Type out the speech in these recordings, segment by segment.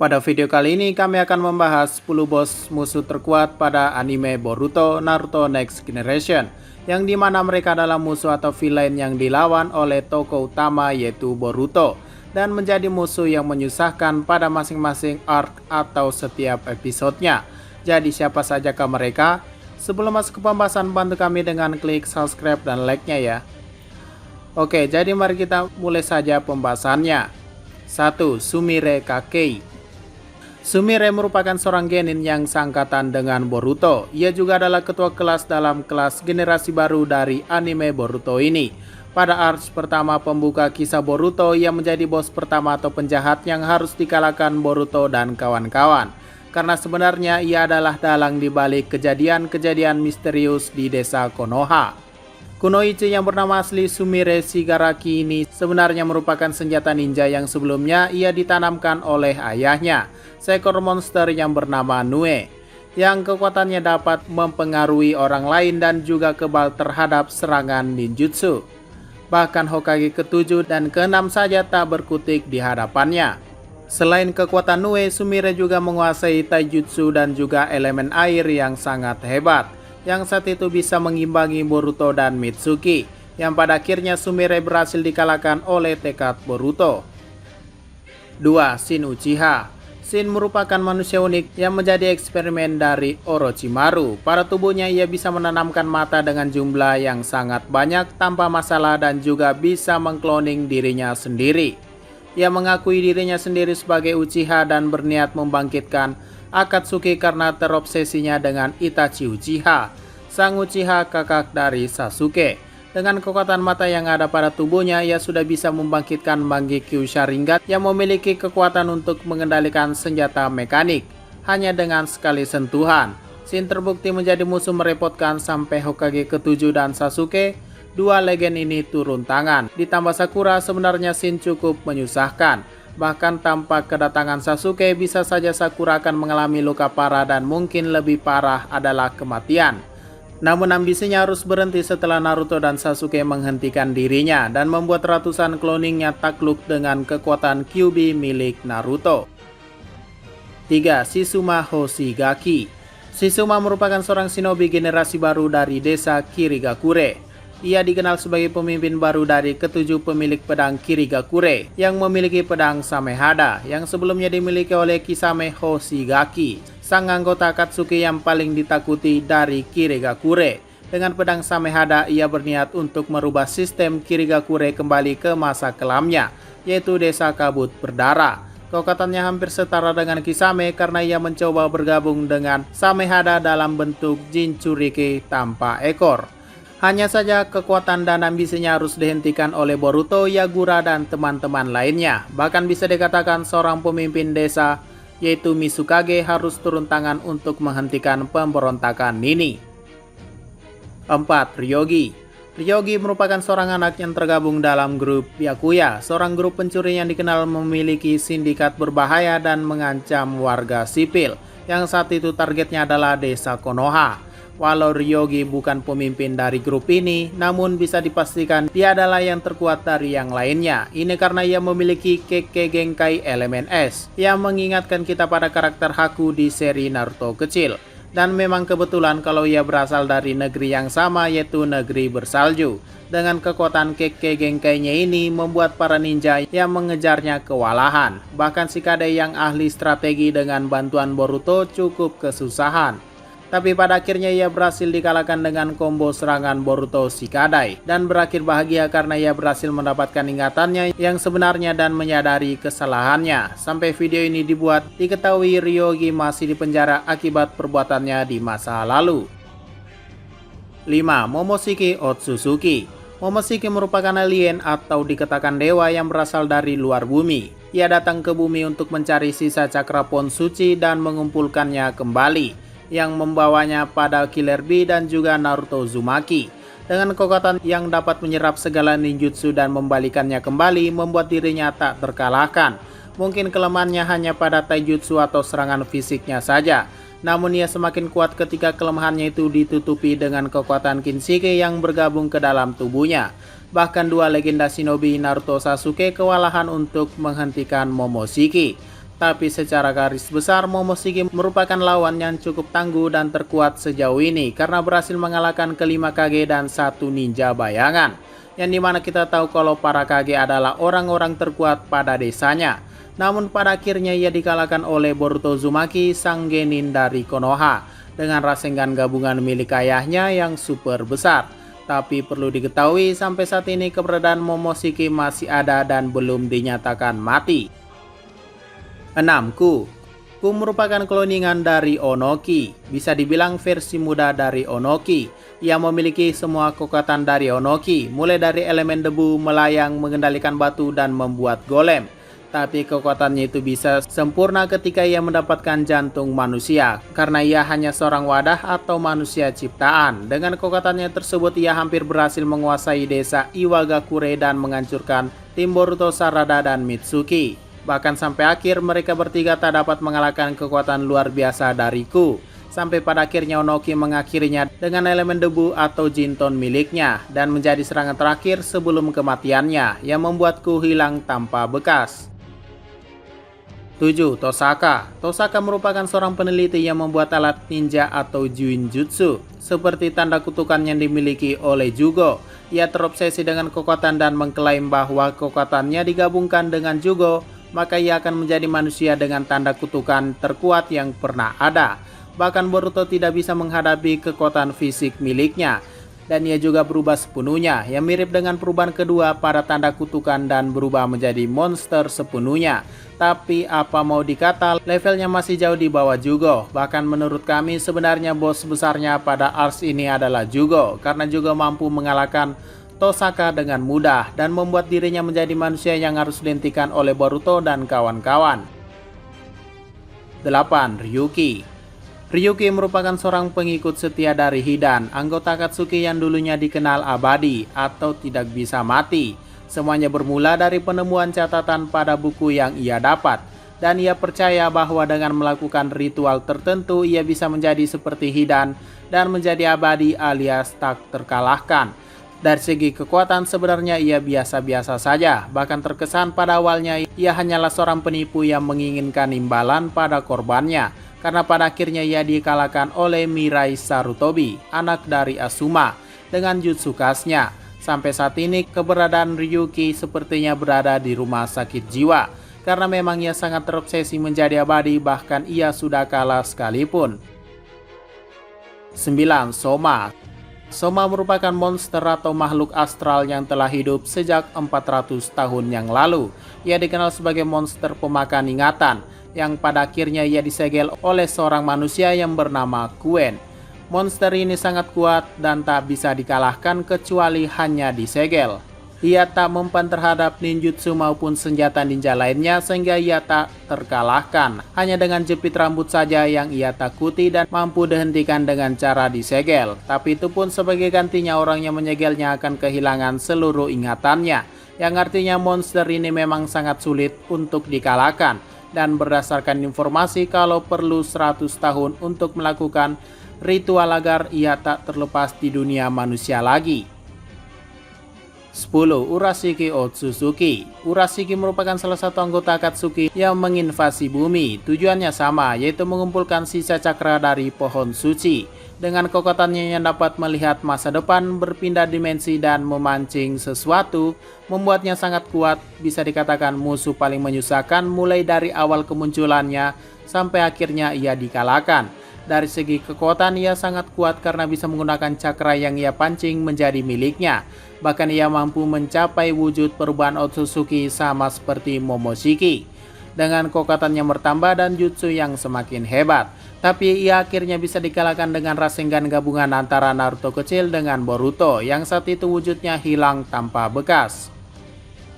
Pada video kali ini kami akan membahas 10 bos musuh terkuat pada anime Boruto Naruto Next Generation, yang dimana mereka adalah musuh atau villain yang dilawan oleh tokoh utama yaitu Boruto, dan menjadi musuh yang menyusahkan pada masing-masing arc atau setiap episodenya. Jadi siapa sajakah mereka? Sebelum masuk ke pembahasan, bantu kami dengan klik subscribe dan like-nya ya. Oke, jadi mari kita mulai saja pembahasannya. 1. Sumire Kakei. Sumire merupakan seorang genin yang seangkatan dengan Boruto. Ia juga adalah ketua kelas dalam kelas generasi baru dari anime Boruto ini. Pada arc pertama pembuka kisah Boruto, ia menjadi bos pertama atau penjahat yang harus dikalahkan Boruto dan kawan-kawan. Karena sebenarnya ia adalah dalang di balik kejadian-kejadian misterius di desa Konoha. Kunoichi yang bernama asli Sumire Shigaraki ini sebenarnya merupakan senjata ninja yang sebelumnya ia ditanamkan oleh ayahnya, seekor monster yang bernama Nue, yang kekuatannya dapat mempengaruhi orang lain dan juga kebal terhadap serangan ninjutsu. Bahkan Hokage ke-7 dan ke-6 saja tak berkutik di hadapannya. Selain kekuatan Nue, Sumire juga menguasai taijutsu dan juga elemen air yang sangat hebat, yang saat itu bisa mengimbangi Boruto dan Mitsuki, yang pada akhirnya Sumire berhasil dikalahkan oleh tekad Boruto. 2. Shin Uchiha. Shin merupakan manusia unik yang menjadi eksperimen dari Orochimaru. Pada tubuhnya ia bisa menanamkan mata dengan jumlah yang sangat banyak tanpa masalah dan juga bisa mengkloning dirinya sendiri. Ia mengakui dirinya sendiri sebagai Uchiha dan berniat membangkitkan Akatsuki karena terobsesinya dengan Itachi Uchiha, sang Uchiha kakak dari Sasuke. Dengan kekuatan mata yang ada pada tubuhnya, ia sudah bisa membangkitkan Mangekyou Sharingan yang memiliki kekuatan untuk mengendalikan senjata mekanik hanya dengan sekali sentuhan. Shin terbukti menjadi musuh merepotkan sampai Hokage ke-7 dan Sasuke, dua legend ini turun tangan. Ditambah Sakura, sebenarnya Shin cukup menyusahkan. Bahkan tanpa kedatangan Sasuke, bisa saja Sakura akan mengalami luka parah dan mungkin lebih parah adalah kematian. Namun ambisinya harus berhenti setelah Naruto dan Sasuke menghentikan dirinya dan membuat ratusan kloningnya takluk dengan kekuatan Kyuubi milik Naruto. 3. Shizuma Hoshigaki. Shizuma merupakan seorang shinobi generasi baru dari desa Kirigakure. Ia dikenal sebagai pemimpin baru dari ke-7 pemilik pedang Kirigakure yang memiliki pedang Samehada yang sebelumnya dimiliki oleh Kisame Hoshigaki, sang anggota Akatsuki yang paling ditakuti dari Kirigakure. Dengan pedang Samehada, ia berniat untuk merubah sistem Kirigakure kembali ke masa kelamnya, yaitu desa kabut berdarah. Kekuatannya hampir setara dengan Kisame karena ia mencoba bergabung dengan Samehada dalam bentuk Jinchuriki tanpa ekor. Hanya saja kekuatan dan ambisinya harus dihentikan oleh Boruto, Yagura, dan teman-teman lainnya. Bahkan bisa dikatakan seorang pemimpin desa, yaitu Mizukage, harus turun tangan untuk menghentikan pemberontakan ini. 4. Ryogi. Ryogi merupakan seorang anak yang tergabung dalam grup Byakuya, seorang grup pencuri yang dikenal memiliki sindikat berbahaya dan mengancam warga sipil, yang saat itu targetnya adalah desa Konoha. Walau Ryogi bukan pemimpin dari grup ini, namun bisa dipastikan dia adalah yang terkuat dari yang lainnya. Ini karena ia memiliki Kekkei Genkai elemen es, yang mengingatkan kita pada karakter Haku di seri Naruto kecil. Dan memang kebetulan kalau ia berasal dari negeri yang sama, yaitu negeri bersalju. Dengan kekuatan Kekkei Genkainya ini membuat para ninja yang mengejarnya kewalahan. Bahkan Shikade yang ahli strategi dengan bantuan Boruto cukup kesusahan. Tapi pada akhirnya ia berhasil dikalahkan dengan combo serangan Boruto Shikadai dan berakhir bahagia karena ia berhasil mendapatkan ingatannya yang sebenarnya dan menyadari kesalahannya. Sampai video ini dibuat, diketahui Ryogi masih dipenjara akibat perbuatannya di masa lalu. 5. Momoshiki Otsutsuki. Momoshiki merupakan alien atau dikatakan dewa yang berasal dari luar bumi. Ia datang ke bumi untuk mencari sisa cakra pon suci dan mengumpulkannya kembali, yang membawanya pada Killer Bee dan juga Naruto Uzumaki. Dengan kekuatan yang dapat menyerap segala ninjutsu dan membalikannya kembali, membuat dirinya tak terkalahkan. Mungkin kelemahannya hanya pada taijutsu atau serangan fisiknya saja. Namun ia semakin kuat ketika kelemahannya itu ditutupi dengan kekuatan Kinshiki yang bergabung ke dalam tubuhnya. Bahkan dua legenda shinobi Naruto Sasuke kewalahan untuk menghentikan Momoshiki. Tapi secara garis besar, Momoshiki merupakan lawan yang cukup tangguh dan terkuat sejauh ini karena berhasil mengalahkan kelima Kage dan satu ninja bayangan. Yang dimana kita tahu kalau para Kage adalah orang-orang terkuat pada desanya. Namun pada akhirnya ia dikalahkan oleh Boruto Uzumaki, sang genin dari Konoha, dengan Rasengan gabungan milik ayahnya yang super besar. Tapi perlu diketahui sampai saat ini keberadaan Momoshiki masih ada dan belum dinyatakan mati. 6. Ku merupakan kloningan dari Onoki, bisa dibilang versi muda dari Onoki. Ia memiliki semua kekuatan dari Onoki, mulai dari elemen debu, melayang, mengendalikan batu, dan membuat golem. Tapi kekuatannya itu bisa sempurna ketika ia mendapatkan jantung manusia, karena ia hanya seorang wadah atau manusia ciptaan. Dengan kekuatannya tersebut, ia hampir berhasil menguasai desa Iwagakure dan menghancurkan tim Boruto, Sarada, dan Mitsuki. Bahkan sampai akhir mereka bertiga tak dapat mengalahkan kekuatan luar biasa dari Ku. Sampai pada akhirnya Onoki mengakhirinya dengan elemen debu atau Jinton miliknya dan menjadi serangan terakhir sebelum kematiannya yang membuat Ku hilang tanpa bekas. 7. Tosaka merupakan seorang peneliti yang membuat alat ninja atau Juinjutsu seperti tanda kutukan yang dimiliki oleh Jugo. Ia terobsesi dengan kekuatan dan mengklaim bahwa kekuatannya digabungkan dengan Jugo, maka ia akan menjadi manusia dengan tanda kutukan terkuat yang pernah ada. Bahkan Boruto tidak bisa menghadapi kekuatan fisik miliknya, dan ia juga berubah sepenuhnya, yang mirip dengan perubahan kedua pada tanda kutukan dan berubah menjadi monster sepenuhnya. Tapi apa mau dikata, levelnya masih jauh di bawah Jugo. Bahkan menurut kami sebenarnya bos besarnya pada arcs ini adalah Jugo, karena Jugo mampu mengalahkan Tosaka dengan mudah dan membuat dirinya menjadi manusia yang harus dihentikan oleh Boruto dan kawan-kawan. 8. Ryuki merupakan seorang pengikut setia dari Hidan, anggota Akatsuki yang dulunya dikenal abadi atau tidak bisa mati. Semuanya bermula dari penemuan catatan pada buku yang ia dapat, dan ia percaya bahwa dengan melakukan ritual tertentu ia bisa menjadi seperti Hidan dan menjadi abadi alias tak terkalahkan. Dari segi kekuatan sebenarnya ia biasa-biasa saja, bahkan terkesan pada awalnya ia hanyalah seorang penipu yang menginginkan imbalan pada korbannya, karena pada akhirnya ia dikalahkan oleh Mirai Sarutobi, anak dari Asuma, dengan jutsu khasnya. Sampai saat ini keberadaan Ryuki sepertinya berada di rumah sakit jiwa, karena memang ia sangat terobsesi menjadi abadi, bahkan ia sudah kalah sekalipun. 9. Soma merupakan monster atau makhluk astral yang telah hidup sejak 400 tahun yang lalu. Ia dikenal sebagai monster pemakan ingatan, yang pada akhirnya ia disegel oleh seorang manusia yang bernama Kuen. Monster ini sangat kuat dan tak bisa dikalahkan kecuali hanya disegel. Ia tak mempan terhadap ninjutsu maupun senjata ninja lainnya sehingga ia tak terkalahkan. Hanya dengan jepit rambut saja yang ia takuti dan mampu dihentikan dengan cara disegel. Tapi itu pun sebagai gantinya orang yang menyegelnya akan kehilangan seluruh ingatannya. Yang artinya monster ini memang sangat sulit untuk dikalahkan. Dan berdasarkan informasi kalau perlu 100 tahun untuk melakukan ritual agar ia tak terlepas di dunia manusia lagi. 10. Urashiki Otsutsuki. Urashiki merupakan salah satu anggota Akatsuki yang menginvasi bumi. Tujuannya sama, yaitu mengumpulkan sisa cakra dari pohon suci. Dengan kekuatannya yang dapat melihat masa depan, berpindah dimensi, dan memancing sesuatu, membuatnya sangat kuat. Bisa dikatakan musuh paling menyusahkan mulai dari awal kemunculannya sampai akhirnya ia dikalahkan. Dari segi kekuatan ia sangat kuat karena bisa menggunakan cakra yang ia pancing menjadi miliknya. Bahkan ia mampu mencapai wujud perubahan Otsutsuki sama seperti Momoshiki. Dengan kekuatannya bertambah dan jutsu yang semakin hebat. Tapi ia akhirnya bisa dikalahkan dengan Rasengan gabungan antara Naruto kecil dengan Boruto yang saat itu wujudnya hilang tanpa bekas.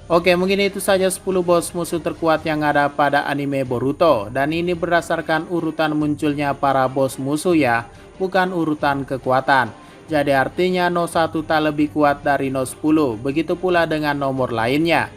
Oke, mungkin itu saja 10 bos musuh terkuat yang ada pada anime Boruto. Dan ini berdasarkan urutan munculnya para bos musuh ya, bukan urutan kekuatan. Jadi artinya No 1 tak lebih kuat dari No 10, begitu pula dengan nomor lainnya.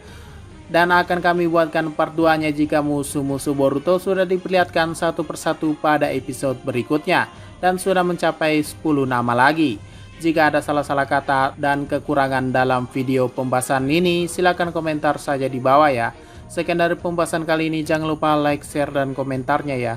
Dan akan kami buatkan part 2-nya jika musuh-musuh Boruto sudah diperlihatkan satu persatu pada episode berikutnya. Dan sudah mencapai 10 nama lagi. Jika ada salah-salah kata dan kekurangan dalam video pembahasan ini, silakan komentar saja di bawah ya. Sekian dari pembahasan kali ini, jangan lupa like, share, dan komentarnya ya.